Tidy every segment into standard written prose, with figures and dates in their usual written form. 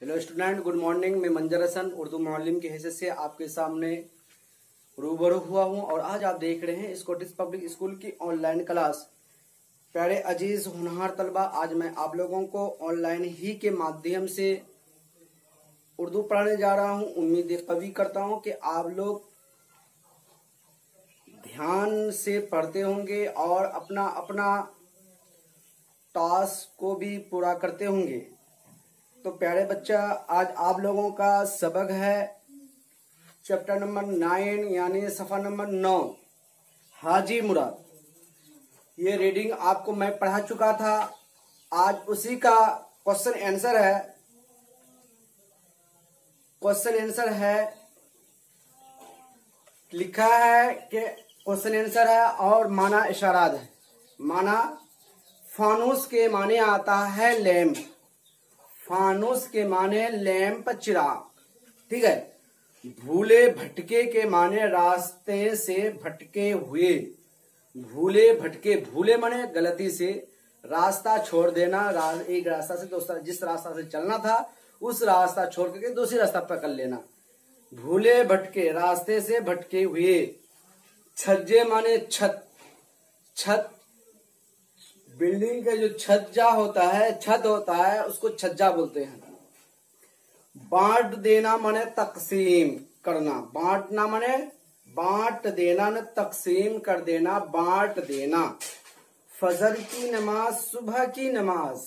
Hello student, good morning. मैं मंजर Hasan Urdu Muallem की हैसियत से आपके सामने रूबरू हुआ हूं और आज आप देख रहे हैं स्कॉटिश पब्लिक स्कूल की ऑनलाइन क्लास। प्यारे अजीज होनहार तलबा, आज मैं आप लोगों को ऑनलाइन ही के माध्यम से उर्दू पढ़ाने जा रहा हूं। उम्मीद कभी करता हूं कि आप लोग ध्यान से पढ़ते होंगे और अपना अपना टास्क को भी पूरा करते होंगे। तो प्यारे बच्चा, आज आप लोगों का सबक है चैप्टर नंबर 9 यानी सफ़ा नंबर 9, हाजी मुराद। ये रीडिंग आपको मैं पढ़ा चुका था। आज उसी का क्वेश्चन आंसर है। क्वेश्चन आंसर है, लिखा है कि क्वेश्चन आंसर है और माना इशारात है। माना फानूस के माने आता है लैंप। फानूस के माने लैंप, चिराग। ठीक है। भूले भटके के माने रास्ते से भटके हुए। भूले भटके, भूले माने गलती से रास्ता छोड़ देना। एक रास्ता से दूसरा, जिस रास्ता से चलना था उस रास्ता छोड़ करके दूसरी रास्ता पकड़ लेना। भूले भटके, रास्ते से भटके हुए। छज्जे माने छत। छत, बिल्डिंग का जो छज्जा होता है, छत होता है, उसको छज्जा बोलते हैं। बांट देना माने तकसीम करना। बांटना माने बांट देना, न तकसीम कर देना, बांट देना। फजर की नमाज, सुबह की नमाज।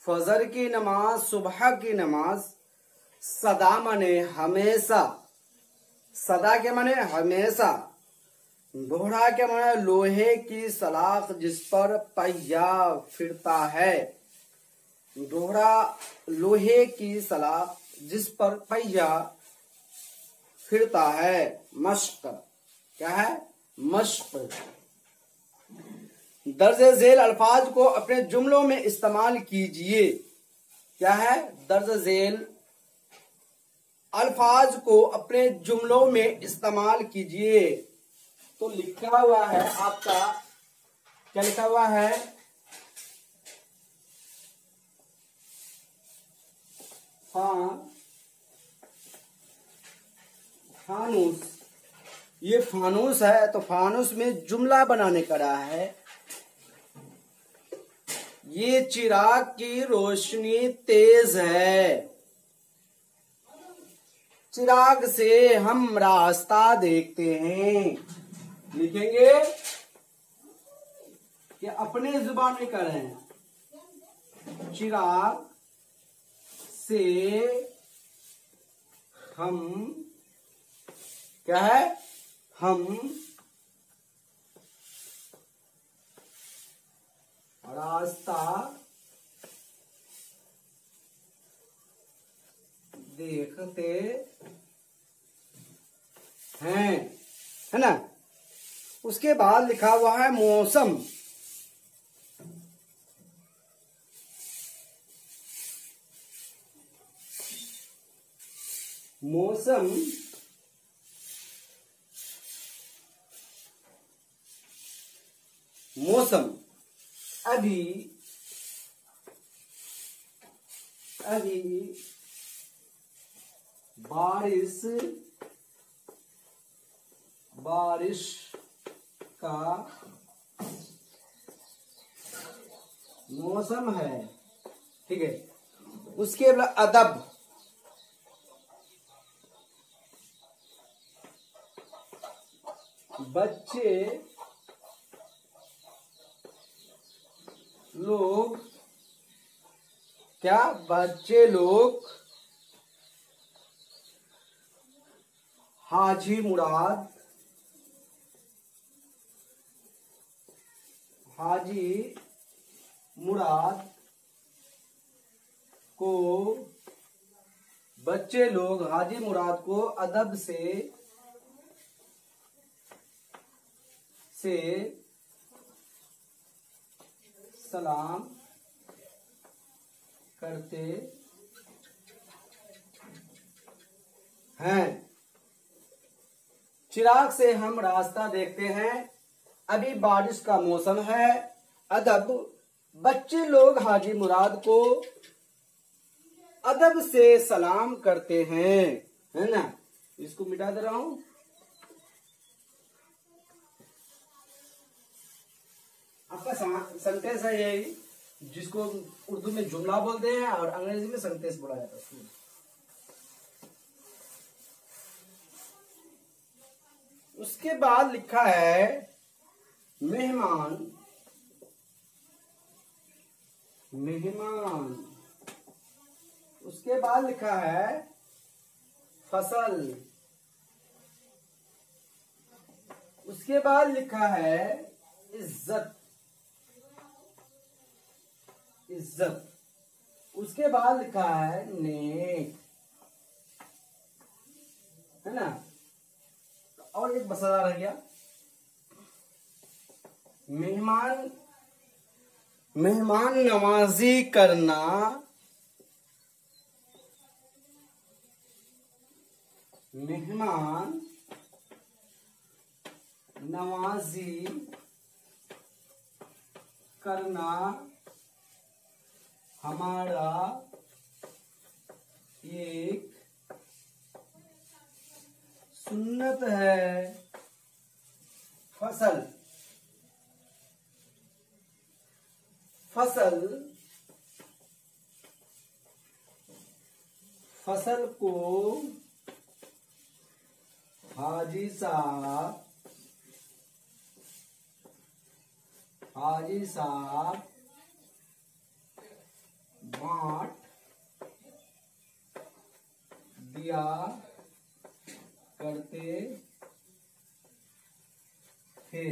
फजर की नमाज, सुबह की नमाज। सदा माने हमेशा। सदा के माने हमेशा। दोहरा के माने लोहे की सलाख जिस पर पहिया फिरता है। दोहरा, लोहे की सलाख जिस पर पहिया फिरता है। मश्क, क्या है? मश्क। दर्ज झेल अल्फाज को अपने जुमलों में इस्तेमाल कीजिए। क्या है? दर्ज झेल अल्फाज को अपने जुमलों में इस्तेमाल कीजिए। तो लिखा हुआ है आपका, क्या लिखा हुआ है? फानूस। ये फानूस है, तो फानूस में जुमला बनाने का रहा है। ये चिराग की रोशनी तेज है। चिराग से हम रास्ता देखते हैं। लिखेंगे कि अपने जुबान में कर रहे हैं। चिराग से हम, क्या है? हम रास्ता देखते हैं, है ना। उसके बाद लिखा हुआ है मौसम। मौसम मौसम अभी बारिश का मौसम है। ठीक है। उसके बाद अदब। बच्चे लोग, क्या? बच्चे लोग हाजी मुराद को, बच्चे लोग हाजी मुराद को अदब से सलाम करते हैं। चिराग से हम रास्ता देखते हैं। अभी बारिश का मौसम है। अदब, बच्चे लोग हाजी मुराद को अदब से सलाम करते हैं, है ना। इसको मिटा दे रहा हूं। आपका सेंटेंस है यही, जिसको उर्दू में जुमला बोलते हैं और अंग्रेजी में सेंटेंस बोला जाता है। उसके बाद लिखा है मेहमान, मेहमान। उसके बाद लिखा है फसल। उसके बाद लिखा है इज्जत, इज्जत। उसके बाद लिखा है नेक, है ना। और एक मसला रह गया, मेहमान, मेहमान नवाजी करना, मेहमान नवाजी करना हमारा एक सुन्नत है। फसल, फसल, फसल को हाजी साहब, हाजी साहब बांट दिया करते थे।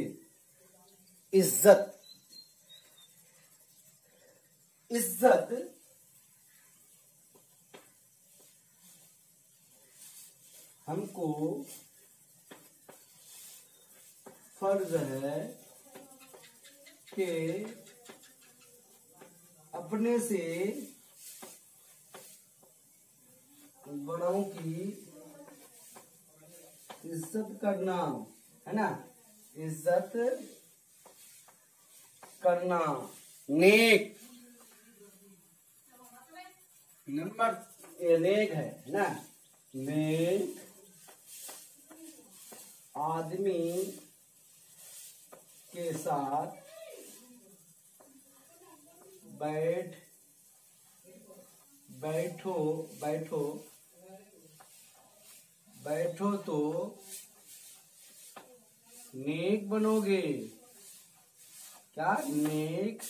इज्जत, इज्जत हमको फर्ज है कि अपने से बड़ों की इज्जत करना, है ना, इज्जत करना। नेक, नंबर नेक है ना, नेक आदमी के साथ बैठो बैठो बैठो तो नेक बनोगे। क्या? नेक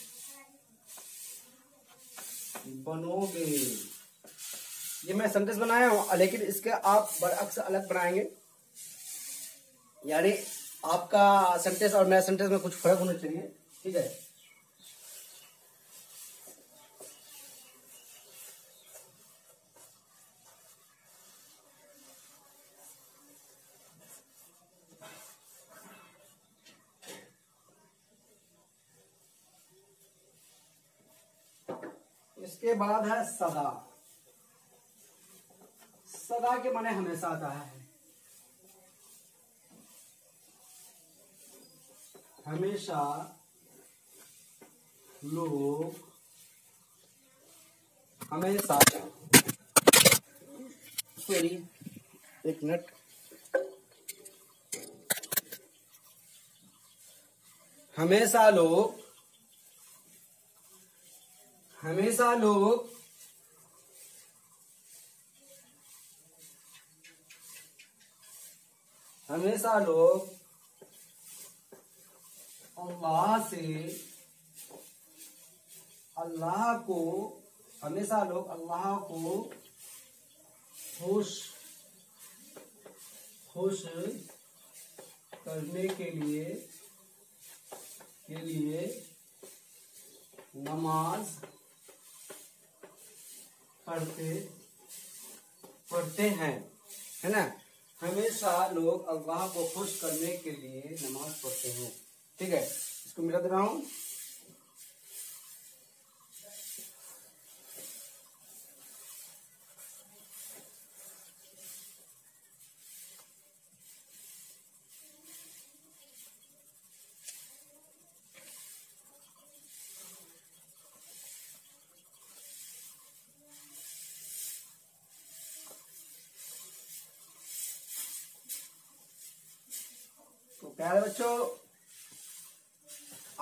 बनोगे। ये मैं सेंटेंस बनाया हूं, लेकिन इसके आप बरअक्स अलग बनाएंगे, यानी आपका सेंटेंस और मेरा सेंटेंस में कुछ फर्क होना चाहिए, ठीक है। इसके बाद है सदा। सदा के माने हमेशा आता है। हमेशा लोग, हमेशा, सॉरी एक मिनट, हमेशा लोग, हमेशा लोग हमेशा लोग अल्लाह से, अल्लाह को, हमेशा लोग अल्लाह को खुश खुश करने के लिए नमाज पढ़ते हैं, है ना। हमेशा लोग अल्लाह को खुश करने के लिए नमाज पढ़ते हैं, ठीक है। इसको मिटा दे रहा हूं। प्यारे बच्चों,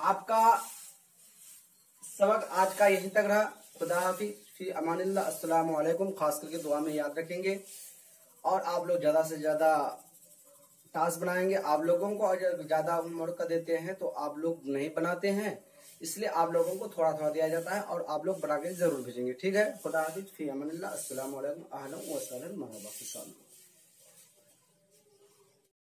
आपका सबक आज का यहीं तक रहा। खुदा हाफिज़, फी अमानिल्लाह, अस्सलाम वालेकुम। खास करके दुआ में याद रखेंगे और आप लोग ज्यादा से ज्यादा टास्क बनाएंगे। आप लोगों को अगर ज्यादा होमवर्क देते हैं तो आप लोग नहीं बनाते हैं, इसलिए आप लोगों को थोड़ा थोड़ा दिया जाता है और आप लोग बना के जरूर भेजेंगे। ठीक है, खुदा हाफिज़, फी अमानिल्लाह, अस्सलाम वालेकुम, अहलन व सहलन, मरहबा।